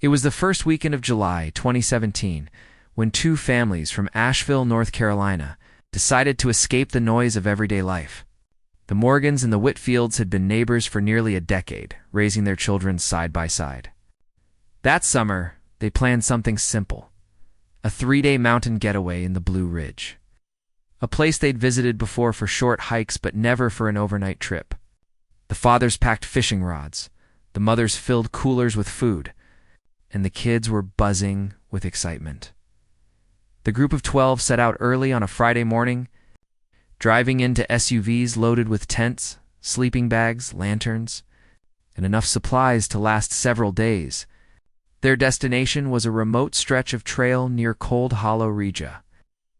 It was the first weekend of July 2017 when two families from Asheville, North Carolina, decided to escape the noise of everyday life. The Morgans and the Whitfields had been neighbors for nearly a decade, raising their children side by side. That summer, they planned something simple: a 3-day mountain getaway in the Blue Ridge. A place they'd visited before for short hikes but never for an overnight trip. The fathers packed fishing rods, the mothers filled coolers with food, and the kids were buzzing with excitement. The group of 12 set out early on a Friday morning, driving into SUVs loaded with tents, sleeping bags, lanterns, and enough supplies to last several days. Their destination was a remote stretch of trail near Cold Hollow, Georgia.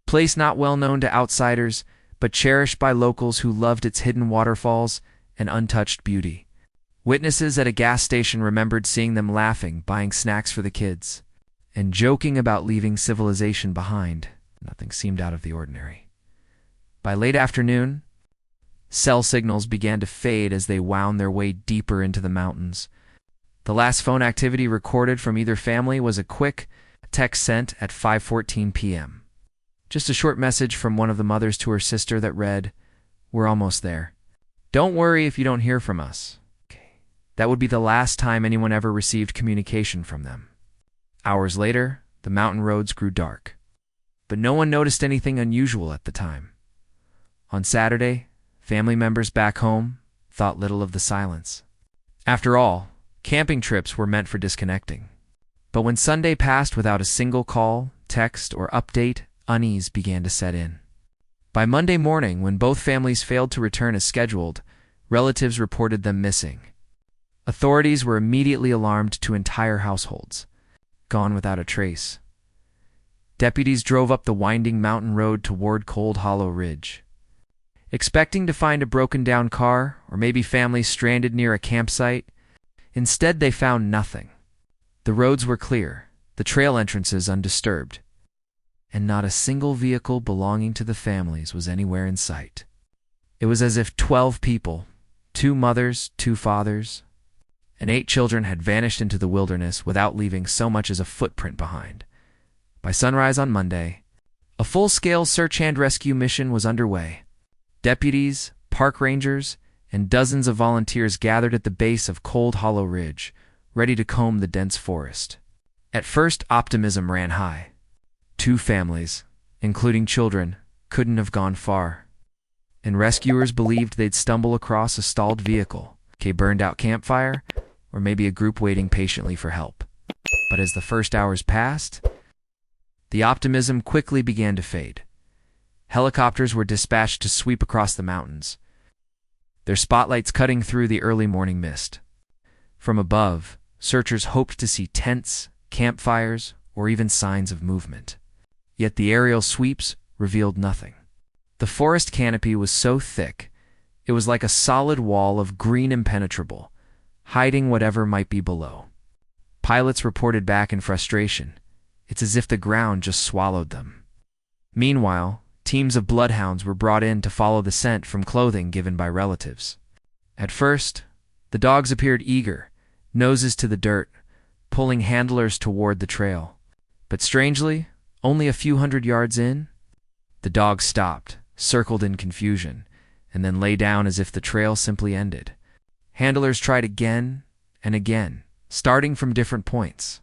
Place not well known to outsiders, but cherished by locals who loved its hidden waterfalls and untouched beauty. Witnesses at a gas station remembered seeing them laughing, buying snacks for the kids, and joking about leaving civilization behind. Nothing seemed out of the ordinary. By late afternoon, cell signals began to fade as they wound their way deeper into the mountains. The last phone activity recorded from either family was a quick text sent at 5:14 p.m. Just a short message from one of the mothers to her sister that read, "We're almost there. Don't worry if you don't hear from us." That would be the last time anyone ever received communication from them. Hours later, the mountain roads grew dark. But no one noticed anything unusual at the time. On Saturday, family members back home thought little of the silence. After all, camping trips were meant for disconnecting. But when Sunday passed without a single call, text, or update, unease began to set in. By Monday morning, when both families failed to return as scheduled, relatives reported them missing. Authorities were immediately alarmed to entire households, gone without a trace. Deputies drove up the winding mountain road toward Cold Hollow Ridge, expecting to find a broken-down car or maybe families stranded near a campsite. Instead, they found nothing. The roads were clear, the trail entrances undisturbed, and not a single vehicle belonging to the families was anywhere in sight. It was as if 12 people, 2 mothers, 2 fathers, and 8 children had vanished into the wilderness without leaving so much as a footprint behind. By sunrise on Monday, a full-scale search and rescue mission was underway. Deputies, park rangers, and dozens of volunteers gathered at the base of Cold Hollow Ridge, ready to comb the dense forest. At first, optimism ran high. 2 families, including children, couldn't have gone far, and rescuers believed they'd stumble across a stalled vehicle, a burned-out campfire, or maybe a group waiting patiently for help. But as the first hours passed, the optimism quickly began to fade. Helicopters were dispatched to sweep across the mountains, their spotlights cutting through the early morning mist. From above, searchers hoped to see tents, campfires, or even signs of movement. Yet the aerial sweeps revealed nothing. The forest canopy was so thick, it was like a solid wall of green impenetrable, hiding whatever might be below. Pilots reported back in frustration. It's as if the ground just swallowed them. Meanwhile, teams of bloodhounds were brought in to follow the scent from clothing given by relatives. At first, the dogs appeared eager, noses to the dirt, pulling handlers toward the trail. But strangely, only a few hundred yards in, the dogs stopped, circled in confusion, and then lay down as if the trail simply ended. Handlers tried again and again, starting from different points.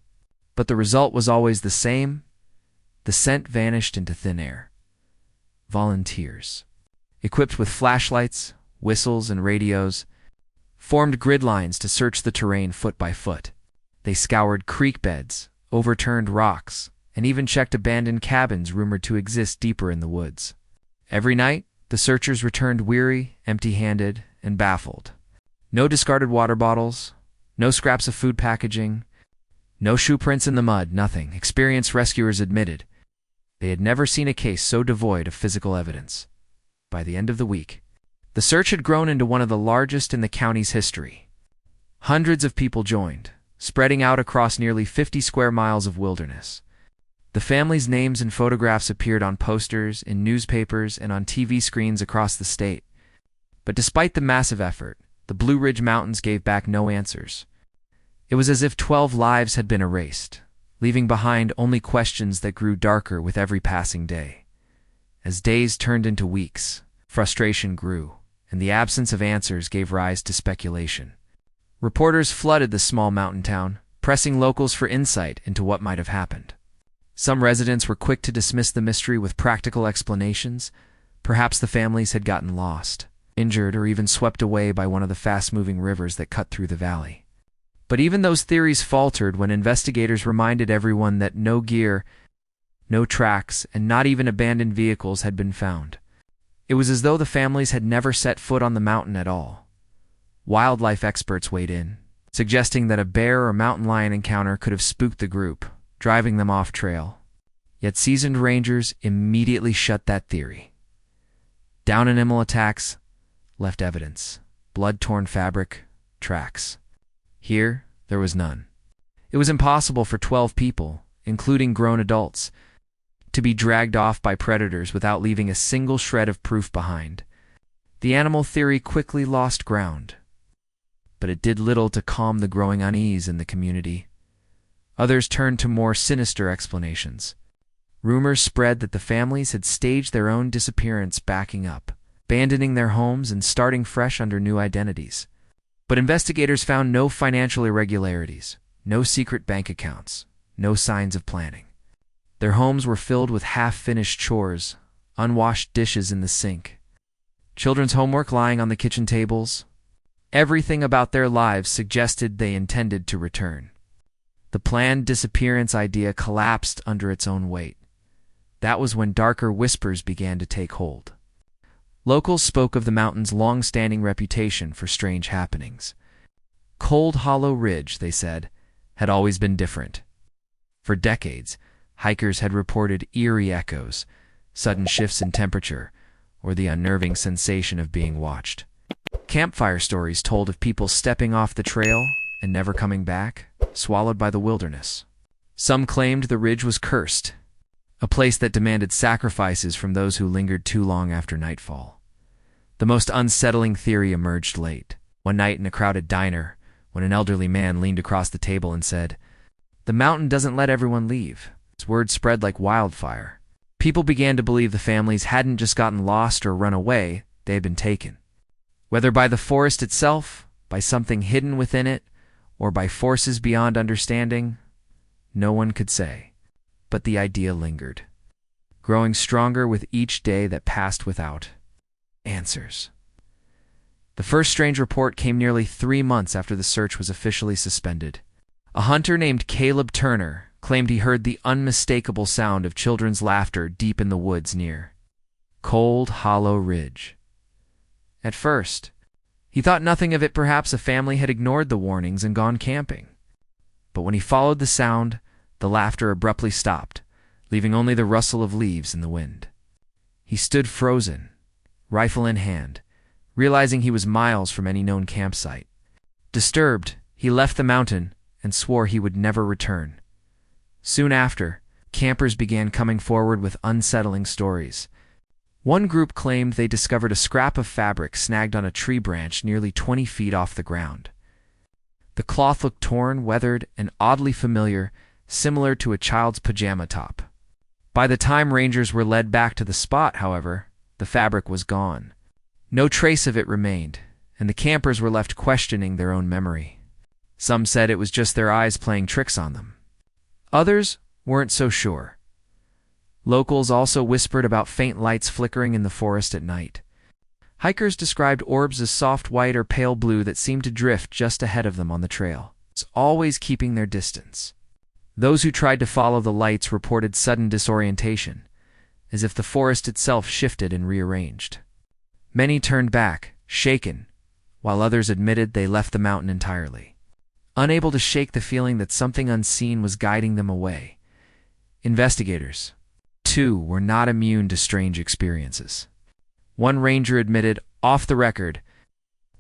But the result was always the same. The scent vanished into thin air. Volunteers, equipped with flashlights, whistles, and radios, formed grid lines to search the terrain foot by foot. They scoured creek beds, overturned rocks, and even checked abandoned cabins rumored to exist deeper in the woods. Every night, the searchers returned weary, empty-handed, and baffled. No discarded water bottles, no scraps of food packaging, no shoe prints in the mud, nothing. Experienced rescuers admitted they had never seen a case so devoid of physical evidence. By the end of the week, the search had grown into one of the largest in the county's history. Hundreds of people joined, spreading out across nearly 50 square miles of wilderness. The families' names and photographs appeared on posters, in newspapers, and on TV screens across the state. But despite the massive effort, the Blue Ridge Mountains gave back no answers. It was as if 12 lives had been erased, leaving behind only questions that grew darker with every passing day. As days turned into weeks, frustration grew, and the absence of answers gave rise to speculation. Reporters flooded the small mountain town, pressing locals for insight into what might have happened. Some residents were quick to dismiss the mystery with practical explanations. Perhaps the families had gotten lost, injured, or even swept away by one of the fast-moving rivers that cut through the valley. But even those theories faltered when investigators reminded everyone that no gear, no tracks, and not even abandoned vehicles had been found. It was as though the families had never set foot on the mountain at all. Wildlife experts weighed in, suggesting that a bear or mountain lion encounter could have spooked the group, driving them off trail. Yet seasoned rangers immediately shut that theory. Down and animal attacks left evidence: blood-torn fabric, tracks. Here, there was none. It was impossible for 12 people, including grown adults, to be dragged off by predators without leaving a single shred of proof behind. The animal theory quickly lost ground, but it did little to calm the growing unease in the community. Others turned to more sinister explanations. Rumors spread that the families had staged their own disappearance, backing up, abandoning their homes and starting fresh under new identities. But investigators found no financial irregularities, no secret bank accounts, no signs of planning. Their homes were filled with half-finished chores, unwashed dishes in the sink, children's homework lying on the kitchen tables. Everything about their lives suggested they intended to return. The planned disappearance idea collapsed under its own weight. That was when darker whispers began to take hold. Locals spoke of the mountain's long-standing reputation for strange happenings. Cold Hollow Ridge, they said, had always been different. For decades, hikers had reported eerie echoes, sudden shifts in temperature, or the unnerving sensation of being watched. Campfire stories told of people stepping off the trail and never coming back, swallowed by the wilderness. Some claimed the ridge was cursed, a place that demanded sacrifices from those who lingered too long after nightfall. The most unsettling theory emerged late, one night in a crowded diner, when an elderly man leaned across the table and said, "The mountain doesn't let everyone leave." Its word spread like wildfire. People began to believe the families hadn't just gotten lost or run away, they had been taken. Whether by the forest itself, by something hidden within it, or by forces beyond understanding, no one could say. But the idea lingered, growing stronger with each day that passed without answers. The first strange report came nearly 3 months after the search was officially suspended. A hunter named Caleb Turner claimed he heard the unmistakable sound of children's laughter deep in the woods near Cold Hollow Ridge. At first, he thought nothing of it. Perhaps a family had ignored the warnings and gone camping. But when he followed the sound, the laughter abruptly stopped, leaving only the rustle of leaves in the wind. He stood frozen, rifle in hand, realizing he was miles from any known campsite. Disturbed, he left the mountain and swore he would never return. Soon after, campers began coming forward with unsettling stories. One group claimed they discovered a scrap of fabric snagged on a tree branch nearly 20 feet off the ground. The cloth looked torn, weathered, and oddly familiar, similar to a child's pajama top. By the time rangers were led back to the spot, however, the fabric was gone. No trace of it remained, and the campers were left questioning their own memory. Some said it was just their eyes playing tricks on them. Others weren't so sure. Locals also whispered about faint lights flickering in the forest at night. Hikers described orbs as soft white or pale blue that seemed to drift just ahead of them on the trail, always keeping their distance. Those who tried to follow the lights reported sudden disorientation, as if the forest itself shifted and rearranged. Many turned back, shaken, while others admitted they left the mountain entirely, unable to shake the feeling that something unseen was guiding them away. Investigators, too, were not immune to strange experiences. One ranger admitted, off the record,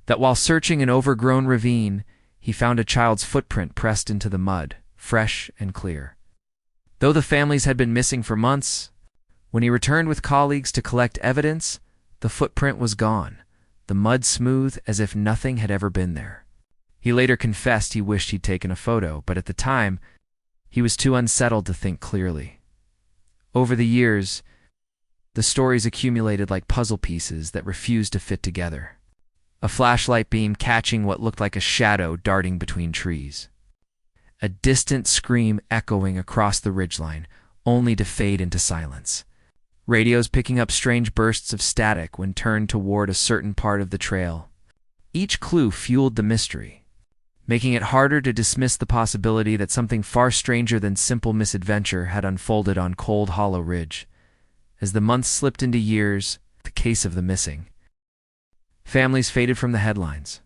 that while searching an overgrown ravine, he found a child's footprint pressed into the mud, fresh and clear. Though the families had been missing for months, when he returned with colleagues to collect evidence, the footprint was gone, the mud smooth as if nothing had ever been there. He later confessed he wished he'd taken a photo, but at the time, he was too unsettled to think clearly. Over the years, the stories accumulated like puzzle pieces that refused to fit together. A flashlight beam catching what looked like a shadow darting between trees. A distant scream echoing across the ridgeline, only to fade into silence. Radios picking up strange bursts of static when turned toward a certain part of the trail. Each clue fueled the mystery, making it harder to dismiss the possibility that something far stranger than simple misadventure had unfolded on Cold Hollow Ridge. As the months slipped into years, the case of the missing. Families faded from the headlines.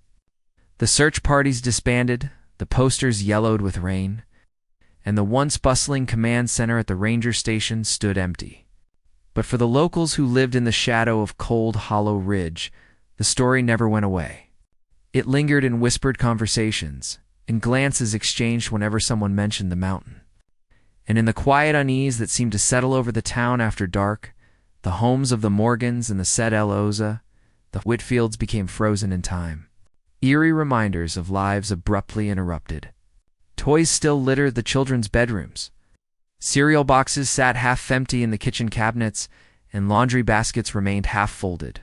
The search parties disbanded, the posters yellowed with rain, and the once bustling command center at the ranger station stood empty. But for the locals who lived in the shadow of Cold Hollow Ridge, the story never went away. It lingered in whispered conversations, in glances exchanged whenever someone mentioned the mountain. And in the quiet unease that seemed to settle over the town after dark, the homes of the Morgans and the Said El Oza, the Whitfields became frozen in time. Eerie reminders of lives abruptly interrupted. Toys still littered the children's bedrooms. Cereal boxes sat half empty in the kitchen cabinets, and laundry baskets remained half folded.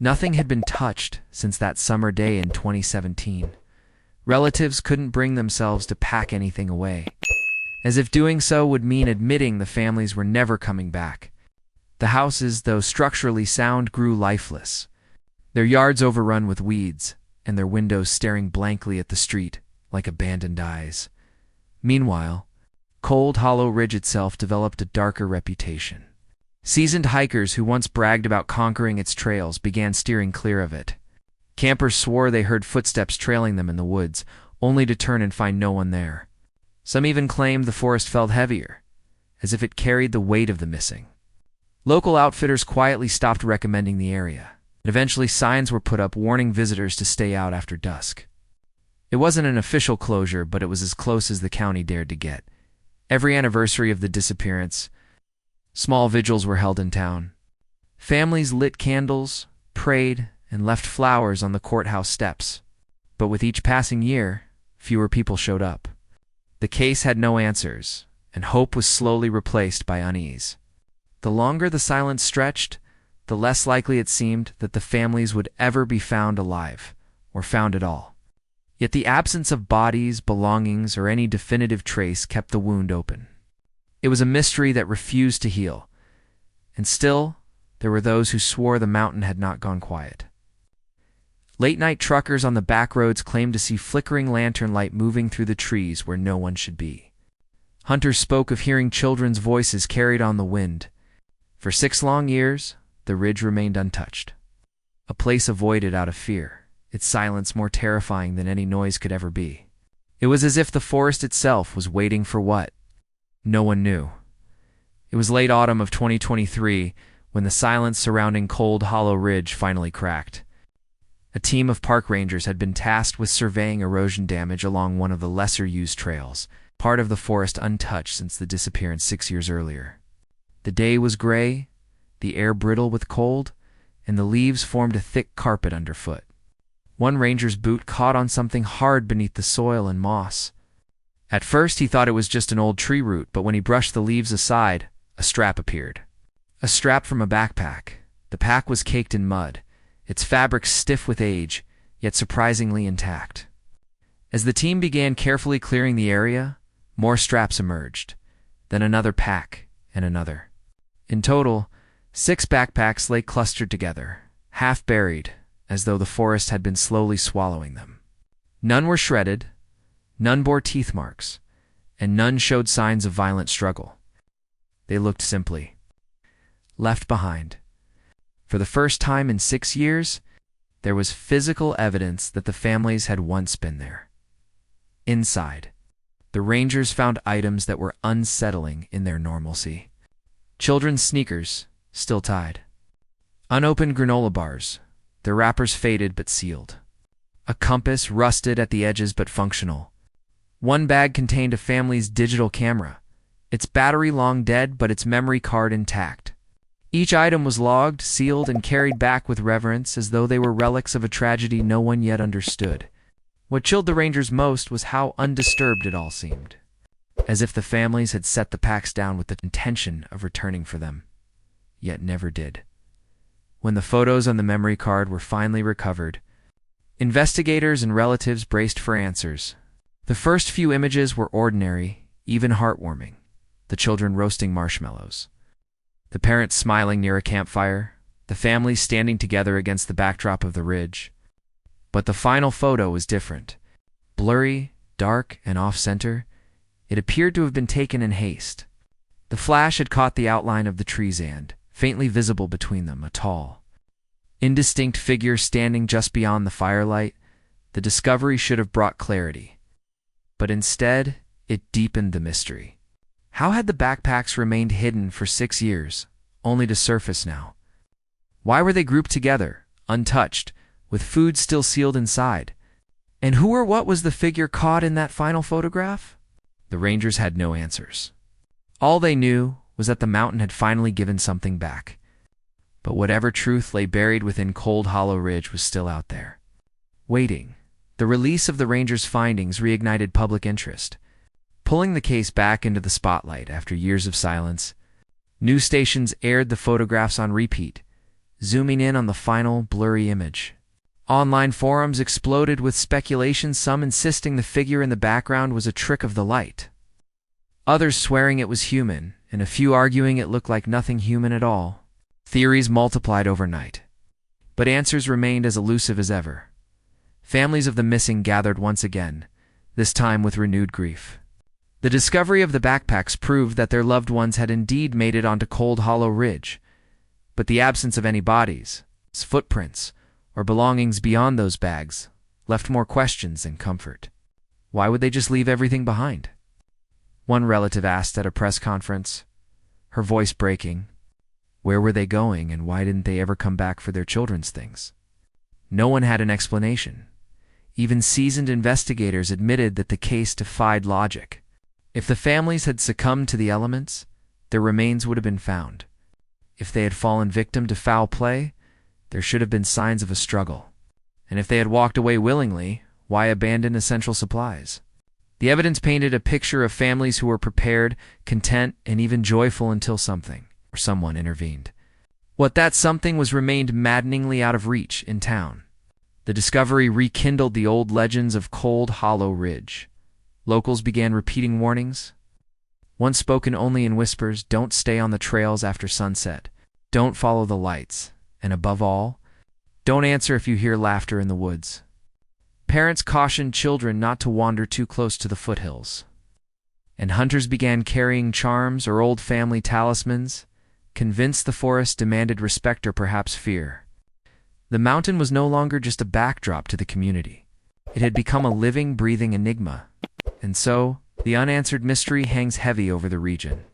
Nothing had been touched since that summer day in 2017. Relatives couldn't bring themselves to pack anything away, as if doing so would mean admitting the families were never coming back. The houses, though structurally sound, grew lifeless, their yards overrun with weeds, and their windows staring blankly at the street like abandoned eyes. Meanwhile, Cold Hollow Ridge itself developed a darker reputation. Seasoned hikers who once bragged about conquering its trails began steering clear of it. Campers swore they heard footsteps trailing them in the woods, only to turn and find no one there. Some even claimed the forest felt heavier, as if it carried the weight of the missing. Local outfitters quietly stopped recommending the area, and eventually signs were put up warning visitors to stay out after dusk. It wasn't an official closure, but it was as close as the county dared to get. Every anniversary of the disappearance, small vigils were held in town. Families lit candles, prayed, and left flowers on the courthouse steps. But with each passing year, fewer people showed up. The case had no answers, and hope was slowly replaced by unease. The longer the silence stretched, the less likely it seemed that the families would ever be found alive, or found at all. Yet the absence of bodies, belongings, or any definitive trace kept the wound open. It was a mystery that refused to heal, and still, there were those who swore the mountain had not gone quiet. Late-night truckers on the back roads claimed to see flickering lantern light moving through the trees where no one should be. Hunters spoke of hearing children's voices carried on the wind. For 6 long years, the ridge remained untouched. A place avoided out of fear, its silence more terrifying than any noise could ever be. It was as if the forest itself was waiting for what? No one knew. It was late autumn of 2023 when the silence surrounding Cold Hollow Ridge finally cracked. A team of park rangers had been tasked with surveying erosion damage along one of the lesser-used trails, part of the forest untouched since the disappearance 6 years earlier. The day was gray, the air brittle with cold, and the leaves formed a thick carpet underfoot. One ranger's boot caught on something hard beneath the soil and moss. At first he thought it was just an old tree root, but when he brushed the leaves aside, a strap appeared. A strap from a backpack. The pack was caked in mud, its fabric stiff with age, yet surprisingly intact. As the team began carefully clearing the area, more straps emerged, then another pack, and another. In total, 6 backpacks lay clustered together, half buried, as though the forest had been slowly swallowing them. None were shredded, none bore teeth marks, and none showed signs of violent struggle. They looked simply left behind. For the first time in 6 years, there was physical evidence that the families had once been there. Inside, the rangers found items that were unsettling in their normalcy. Children's sneakers, still tied. Unopened granola bars, their wrappers faded but sealed. A compass, rusted at the edges but functional. One bag contained a family's digital camera, its battery long dead but its memory card intact. Each item was logged, sealed, and carried back with reverence as though they were relics of a tragedy no one yet understood. What chilled the rangers most was how undisturbed it all seemed, as if the families had set the packs down with the intention of returning for them, yet never did. When the photos on the memory card were finally recovered, investigators and relatives braced for answers. The first few images were ordinary, even heartwarming. The children roasting marshmallows, the parents smiling near a campfire, the families standing together against the backdrop of the ridge. But the final photo was different. Blurry, dark, and off-center, it appeared to have been taken in haste. The flash had caught the outline of the trees and, faintly visible between them, a tall, indistinct figure standing just beyond the firelight. The discovery should have brought clarity, but instead, it deepened the mystery. How had the backpacks remained hidden for 6 years, only to surface now? Why were they grouped together, untouched, with food still sealed inside? And who or what was the figure caught in that final photograph? The rangers had no answers. All they knew was that the mountain had finally given something back. But whatever truth lay buried within Cold Hollow Ridge was still out there, waiting. The release of the rangers' findings reignited public interest, pulling the case back into the spotlight after years of silence. News stations aired the photographs on repeat, zooming in on the final blurry image. Online forums exploded with speculation, some insisting the figure in the background was a trick of the light, others swearing it was human, and a few arguing it looked like nothing human at all. Theories multiplied overnight, but answers remained as elusive as ever. Families of the missing gathered once again, this time with renewed grief. The discovery of the backpacks proved that their loved ones had indeed made it onto Cold Hollow Ridge, but the absence of any bodies, footprints, or belongings beyond those bags left more questions than comfort. Why would they just leave everything behind? One relative asked at a press conference, her voice breaking. Where were they going, and why didn't they ever come back for their children's things? No one had an explanation. Even seasoned investigators admitted that the case defied logic. If the families had succumbed to the elements, their remains would have been found. If they had fallen victim to foul play, there should have been signs of a struggle. And if they had walked away willingly, why abandon essential supplies? The evidence painted a picture of families who were prepared, content, and even joyful until something or someone intervened. What that something was remained maddeningly out of reach in town. The discovery rekindled the old legends of Cold Hollow Ridge. Locals began repeating warnings, once spoken only in whispers: don't stay on the trails after sunset, don't follow the lights, and above all, don't answer if you hear laughter in the woods. Parents cautioned children not to wander too close to the foothills, and hunters began carrying charms or old family talismans, convinced the forest demanded respect or perhaps fear. The mountain was no longer just a backdrop to the community. It had become a living, breathing enigma. And so, the unanswered mystery hangs heavy over the region.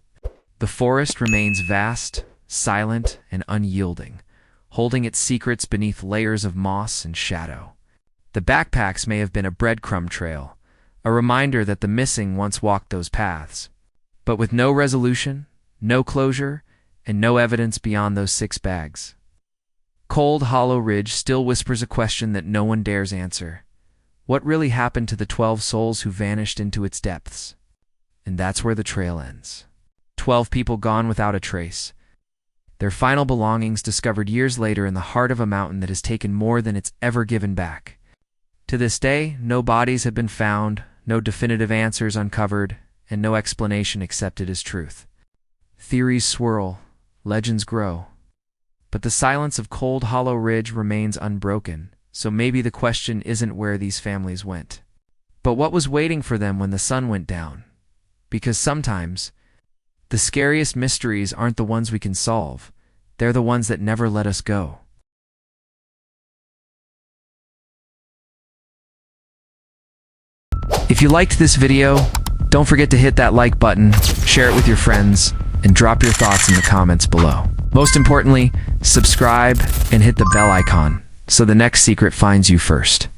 The forest remains vast, silent, and unyielding, holding its secrets beneath layers of moss and shadow. The backpacks may have been a breadcrumb trail, a reminder that the missing once walked those paths. But with no resolution, no closure, and no evidence beyond those 6 bags. Cold Hollow Ridge still whispers a question that no one dares answer. What really happened to the 12 souls who vanished into its depths? And that's where the trail ends. 12 people gone without a trace. Their final belongings discovered years later in the heart of a mountain that has taken more than it's ever given back. To this day, no bodies have been found, no definitive answers uncovered, and no explanation accepted as truth. Theories swirl, legends grow. But the silence of Cold Hollow Ridge remains unbroken. So maybe the question isn't where these families went, but what was waiting for them when the sun went down. Because sometimes, the scariest mysteries aren't the ones we can solve. They're the ones that never let us go. If you liked this video, don't forget to hit that like button, share it with your friends, and drop your thoughts in the comments below. Most importantly, subscribe and hit the bell icon so the next secret finds you first.